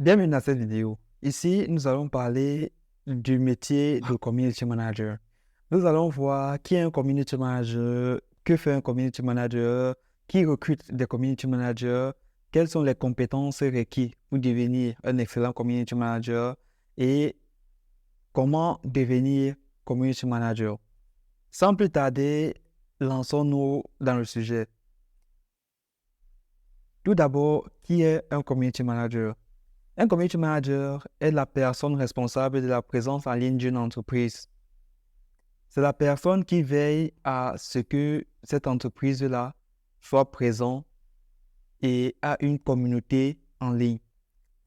Bienvenue dans cette vidéo. Ici, nous allons parler du métier de community manager. Nous allons voir qui est un community manager, que fait un community manager, qui recrute des community managers, quelles sont les compétences requises pour devenir un excellent community manager et comment devenir community manager. Sans plus tarder, lançons-nous dans le sujet. Tout d'abord, qui est un community manager? Un community manager est la personne responsable de la présence en ligne d'une entreprise. C'est la personne qui veille à ce que cette entreprise-là soit présente et a une communauté en ligne.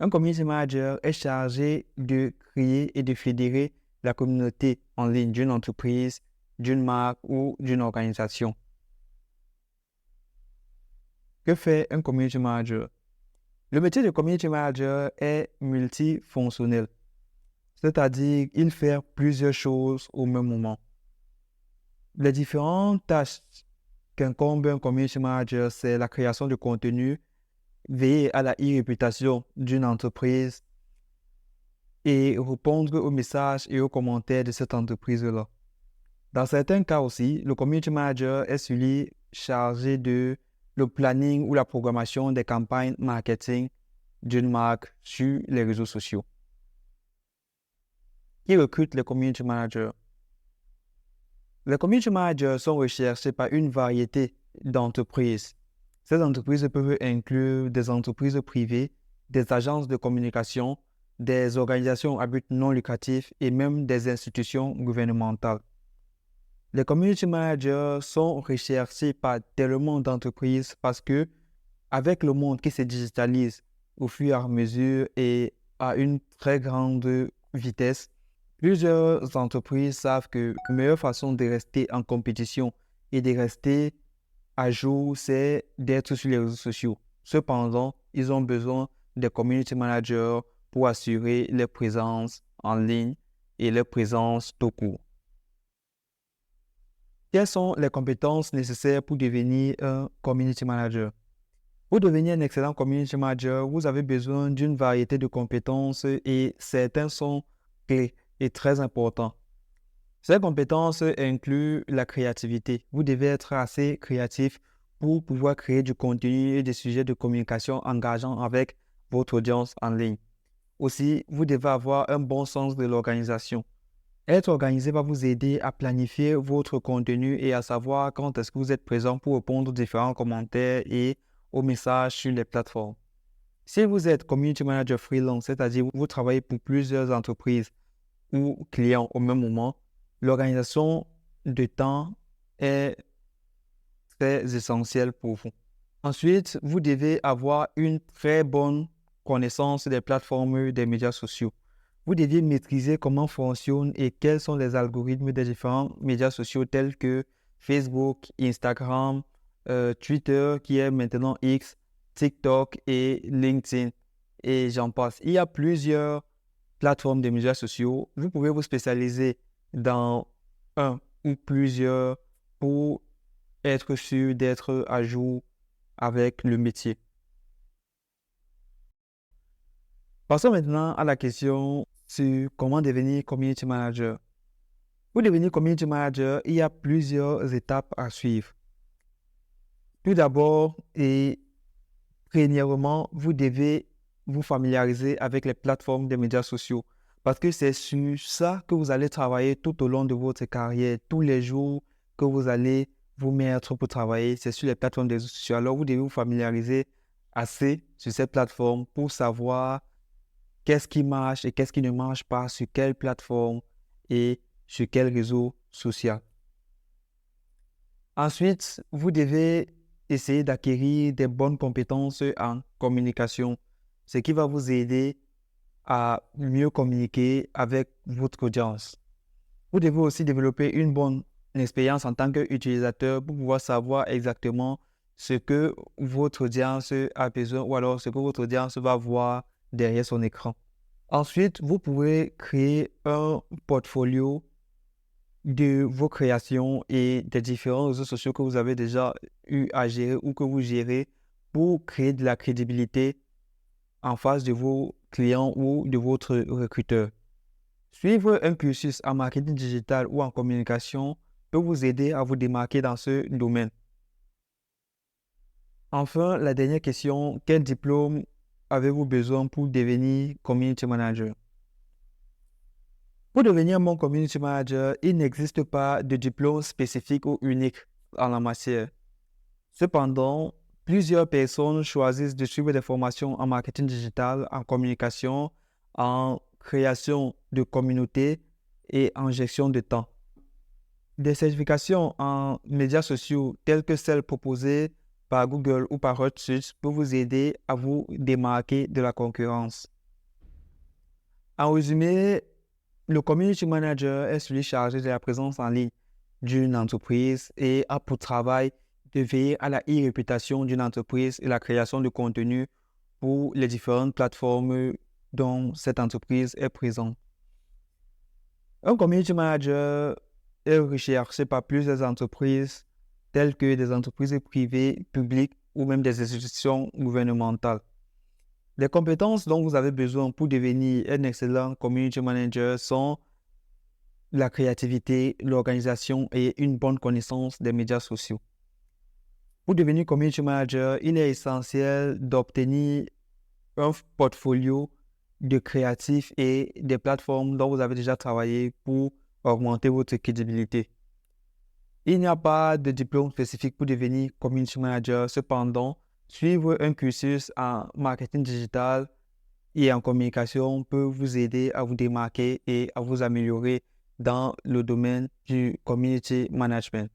Un community manager est chargé de créer et de fédérer la communauté en ligne d'une entreprise, d'une marque ou d'une organisation. Que fait un community manager? Le métier de community manager est multifonctionnel, c'est-à-dire il fait plusieurs choses au même moment. Les différentes tâches qu'incombe un community manager, c'est la création de contenu, veiller à la e-réputation d'une entreprise et répondre aux messages et aux commentaires de cette entreprise-là. Dans certains cas aussi, le community manager est celui chargé de le planning ou la programmation des campagnes marketing d'une marque sur les réseaux sociaux. Qui recrute les community managers? Les community managers sont recherchés par une variété d'entreprises. Ces entreprises peuvent inclure des entreprises privées, des agences de communication, des organisations à but non lucratif et même des institutions gouvernementales. Les community managers sont recherchés par tellement d'entreprises parce que, avec le monde qui se digitalise au fur et à mesure et à une très grande vitesse, plusieurs entreprises savent que la meilleure façon de rester en compétition et de rester à jour, c'est d'être sur les réseaux sociaux. Cependant, ils ont besoin des community managers pour assurer leur présence en ligne et leur présence tout court. Quelles sont les compétences nécessaires pour devenir un community manager? Pour devenir un excellent community manager, vous avez besoin d'une variété de compétences et certains sont clés et très importants. Ces compétences incluent la créativité. Vous devez être assez créatif pour pouvoir créer du contenu et des sujets de communication engageants avec votre audience en ligne. Aussi, vous devez avoir un bon sens de l'organisation. Être organisé va vous aider à planifier votre contenu et à savoir quand est-ce que vous êtes présent pour répondre aux différents commentaires et aux messages sur les plateformes. Si vous êtes community manager freelance, c'est-à-dire vous travaillez pour plusieurs entreprises ou clients au même moment, l'organisation de temps est très essentielle pour vous. Ensuite, vous devez avoir une très bonne connaissance des plateformes des médias sociaux. Vous devez maîtriser comment fonctionnent et quels sont les algorithmes des différents médias sociaux tels que Facebook, Instagram, Twitter qui est maintenant X, TikTok et LinkedIn et j'en passe. Il y a plusieurs plateformes de médias sociaux. Vous pouvez vous spécialiser dans un ou plusieurs pour être sûr d'être à jour avec le métier. Passons maintenant à la question sur comment devenir community manager. Pour devenir community manager, il y a plusieurs étapes à suivre. Tout d'abord et premièrement, vous devez vous familiariser avec les plateformes des médias sociaux parce que c'est sur ça que vous allez travailler tout au long de votre carrière. Tous les jours que vous allez vous mettre pour travailler, c'est sur les plateformes des réseaux sociaux. Alors, vous devez vous familiariser assez sur ces plateformes pour savoir qu'est-ce qui marche et qu'est-ce qui ne marche pas sur quelle plateforme et sur quel réseau social. Ensuite, vous devez essayer d'acquérir des bonnes compétences en communication, ce qui va vous aider à mieux communiquer avec votre audience. Vous devez aussi développer une bonne expérience en tant qu'utilisateur pour pouvoir savoir exactement ce que votre audience a besoin ou alors ce que votre audience va voir derrière son écran. Ensuite, vous pouvez créer un portfolio de vos créations et des différents réseaux sociaux que vous avez déjà eu à gérer ou que vous gérez pour créer de la crédibilité en face de vos client ou de votre recruteur. Suivre un cursus en marketing digital ou en communication peut vous aider à vous démarquer dans ce domaine. Enfin, la dernière question, quel diplôme avez-vous besoin pour devenir community manager? Pour devenir mon community manager, il n'existe pas de diplôme spécifique ou unique en la matière. Cependant, plusieurs personnes choisissent de suivre des formations en marketing digital, en communication, en création de communautés et en gestion de temps. Des certifications en médias sociaux telles que celles proposées par Google ou par HotSuite peuvent vous aider à vous démarquer de la concurrence. En résumé, le community manager est celui chargé de la présence en ligne d'une entreprise et a pour travail de veiller à la e-réputation d'une entreprise et la création de contenu pour les différentes plateformes dont cette entreprise est présente. Un community manager est recherché par plusieurs entreprises telles que des entreprises privées, publiques ou même des institutions gouvernementales. Les compétences dont vous avez besoin pour devenir un excellent community manager sont la créativité, l'organisation et une bonne connaissance des médias sociaux. Pour devenir community manager, il est essentiel d'obtenir un portfolio de créatifs et des plateformes dont vous avez déjà travaillé pour augmenter votre crédibilité. Il n'y a pas de diplôme spécifique pour devenir community manager. Cependant, suivre un cursus en marketing digital et en communication peut vous aider à vous démarquer et à vous améliorer dans le domaine du community management.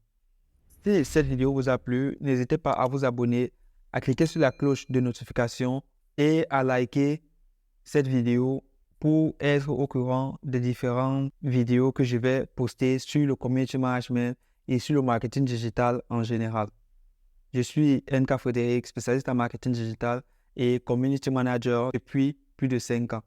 Si cette vidéo vous a plu, n'hésitez pas à vous abonner, à cliquer sur la cloche de notification et à liker cette vidéo pour être au courant des différentes vidéos que je vais poster sur le community management et sur le marketing digital en général. Je suis NK Frédéric, spécialiste en marketing digital et community manager depuis plus de 5 ans.